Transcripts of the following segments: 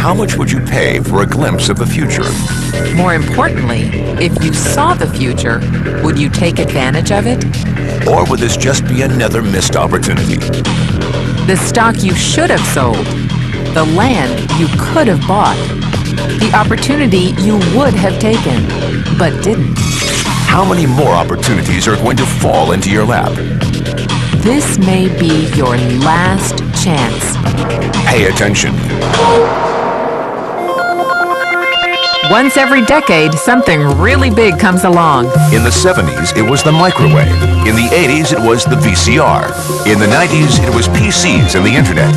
How much would you pay for a glimpse of the future? More importantly, if you saw the future, would you take advantage of it? Or would this just be another missed opportunity? The stock you should have sold, the land you could have bought, the opportunity you would have taken, but didn't. How many more opportunities are going to fall into your lap? This may be your last chance. Pay attention. Once every decade, something really big comes along. In the 70s, it was the microwave. In the 80s, it was the VCR. In the 90s, it was PCs and the internet.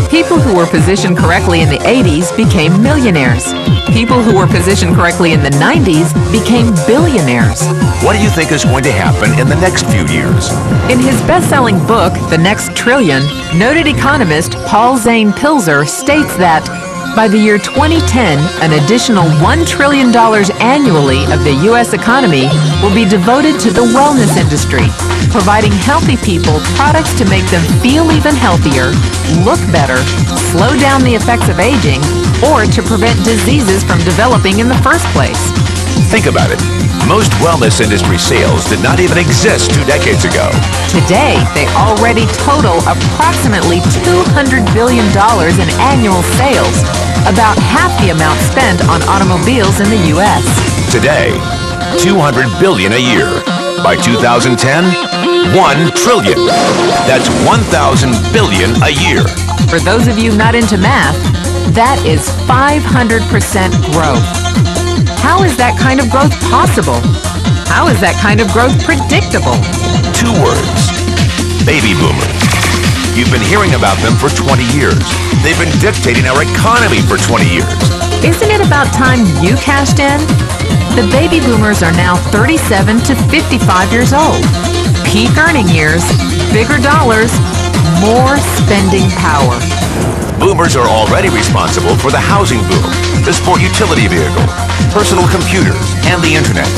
People who were positioned correctly in the 80s became millionaires. People who were positioned correctly in the 90s became billionaires. What do you think is going to happen in the next few years? In his best-selling book, The Next Trillion, noted economist Zane Pilzer states that by the year 2010, an additional $1 trillion annually of the U.S. economy will be devoted to the wellness industry, providing healthy people products to make them feel even healthier, look better, slow down the effects of aging, or to prevent diseases from developing in the first place. Think about it. Most wellness industry sales did not even exist 2 decades ago. Today, they already total approximately $200 billion in annual sales, about half the amount spent on automobiles in the U.S. Today, $200 billion a year. By 2010, $1 trillion. That's 1,000 billion a year. For those of you not into math, that is 500% growth. How is that kind of growth possible? How is that kind of growth predictable? 2 words. Baby boomers. You've been hearing about them for 20 years. They've been dictating our economy for 20 years. Isn't it about time you cashed in? The baby boomers are now 37 to 55 years old. Peak earning years, bigger dollars, more spending power. Boomers are already responsible for the housing boom, the sport utility vehicle, personal computers, and the internet.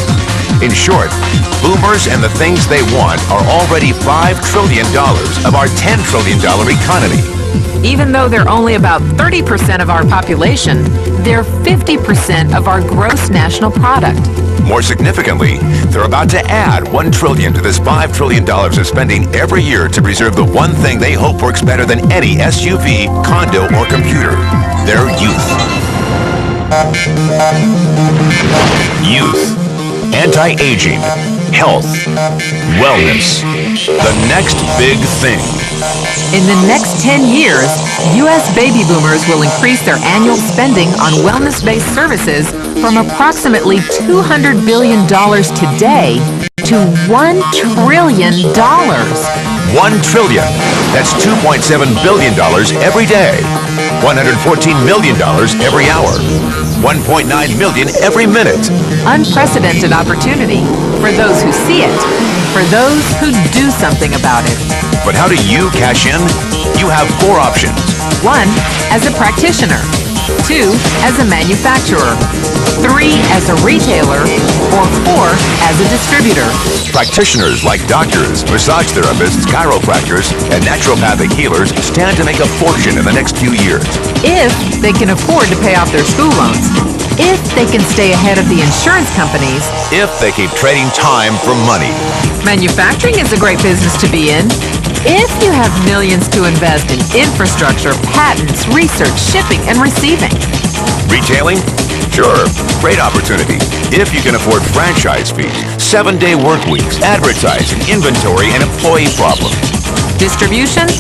In short, boomers and the things they want are already $5 trillion of our $10 trillion economy. Even though they're only about 30% of our population, they're 50% of our gross national product. More significantly, they're about to add $1 trillion to this $5 trillion of spending every year to preserve the one thing they hope works better than any SUV, condo, or computer: their youth. Youth. Anti-aging. Health. Wellness. The next big thing. In the next 10 years, U.S. baby boomers will increase their annual spending on wellness-based services from approximately $200 billion today to $1 trillion. $1 trillion. That's $2.7 billion every day. $114 million every hour. $1.9 million every minute. Unprecedented opportunity for those who see it, for those who do something about it. But how do you cash in? You have 4 options. 1, as a practitioner. 2, as a manufacturer. 3, as a retailer. Or 4, as a distributor. Practitioners like doctors, massage therapists, chiropractors, and naturopathic healers stand to make a fortune in the next few years. If they can afford to pay off their school loans. If they can stay ahead of the insurance companies. If they keep trading time for money. Manufacturing is a great business to be in. If you have millions to invest in infrastructure, patents, research, shipping, and receiving. Retailing? Sure, great opportunity. If you can afford franchise fees, 7-day work weeks, advertising, inventory, and employee problems. Distribution?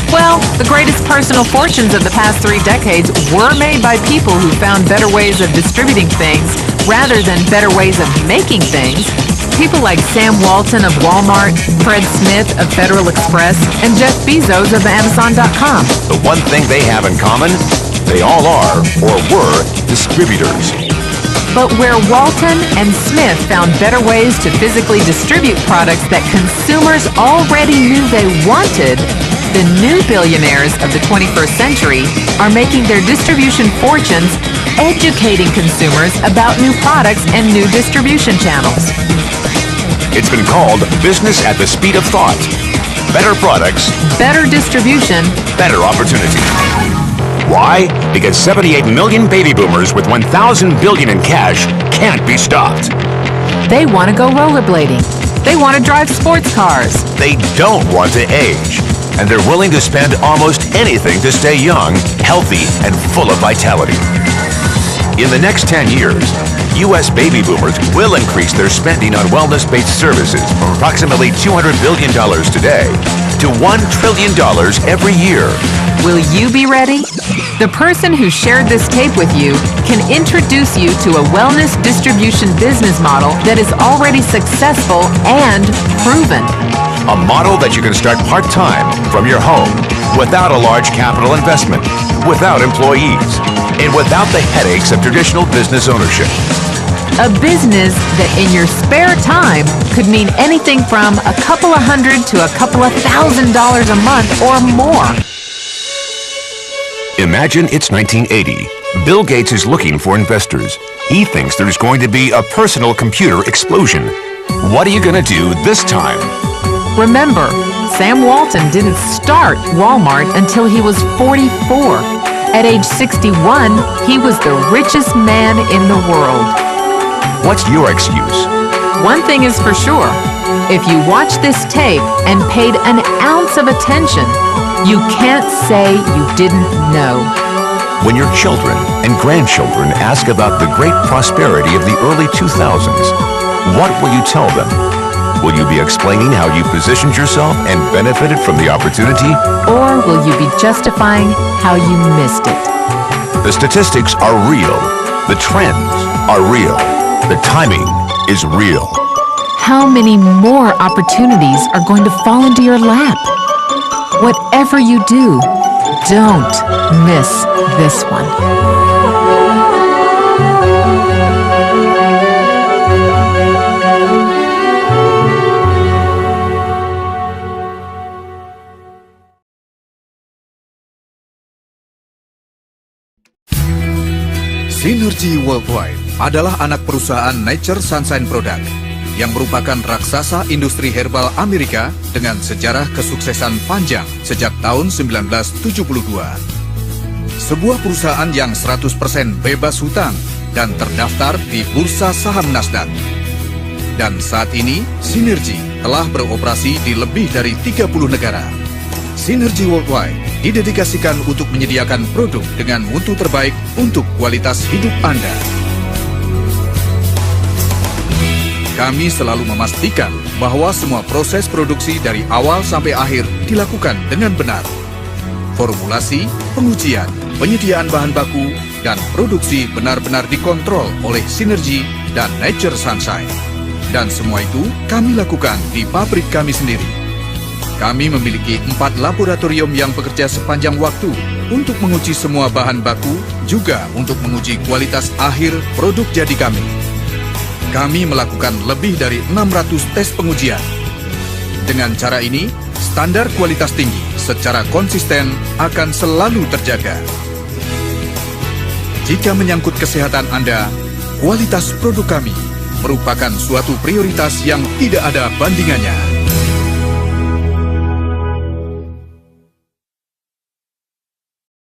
Well, the greatest personal fortunes of the past 3 decades were made by people who found better ways of distributing things rather than better ways of making things. People like Sam Walton of Walmart, Fred Smith of Federal Express, and Jeff Bezos of Amazon.com. The one thing they have in common? They all are, or were, distributors. But where Walton and Smith found better ways to physically distribute products that consumers already knew they wanted, the new billionaires of the 21st century are making their distribution fortunes educating consumers about new products and new distribution channels. It's been called business at the speed of thought. Better products, better distribution, better opportunity. Why? Because 78 million baby boomers with 1,000 billion in cash can't be stopped. They want to go rollerblading. They want to drive sports cars. They don't want to age. And they're willing to spend almost anything to stay young, healthy, and full of vitality. In the next 10 years, U.S. baby boomers will increase their spending on wellness-based services from approximately $200 billion today to $1 trillion every year. Will you be ready? The person who shared this tape with you can introduce you to a wellness distribution business model that is already successful and proven. A model that you can start part-time from your home, without a large capital investment, without employees, and without the headaches of traditional business ownership. A business that in your spare time could mean anything from a couple of hundred to a couple of $1,000 a month or more. Imagine it's 1980. Bill Gates is looking for investors. He thinks there's going to be a personal computer explosion. What are you going to do this time? Remember, Sam Walton didn't start Walmart until he was 44. At age 61, he was the richest man in the world. What's your excuse? One thing is for sure, if you watch this tape and paid an ounce of attention, you can't say you didn't know. When your children and grandchildren ask about the great prosperity of the early 2000s, what will you tell them? Will you be explaining how you positioned yourself and benefited from the opportunity? Or will you be justifying how you missed it? The statistics are real. The trends are real. The timing is real. How many more opportunities are going to fall into your lap? Whatever you do, don't miss this one. Synergy Worldwide adalah anak perusahaan Nature Sunshine Product yang merupakan raksasa industri herbal Amerika dengan sejarah kesuksesan panjang sejak tahun 1972. Sebuah perusahaan yang 100% bebas hutang dan terdaftar di Bursa Saham Nasdaq. Dan saat ini, Synergy telah beroperasi di lebih dari 30 negara. Synergy Worldwide didedikasikan untuk menyediakan produk dengan mutu terbaik untuk kualitas hidup Anda. Kami selalu memastikan bahwa semua proses produksi dari awal sampai akhir dilakukan dengan benar. Formulasi, pengujian, penyediaan bahan baku, dan produksi benar-benar dikontrol oleh Synergy dan Nature Sunshine. Dan semua itu kami lakukan di pabrik kami sendiri. Kami memiliki 4 laboratorium yang bekerja sepanjang waktu untuk menguji semua bahan baku, juga untuk menguji kualitas akhir produk jadi kami. Kami melakukan lebih dari 600 tes pengujian. Dengan cara ini, standar kualitas tinggi secara konsisten akan selalu terjaga. Jika menyangkut kesehatan Anda, kualitas produk kami merupakan suatu prioritas yang tidak ada bandingannya.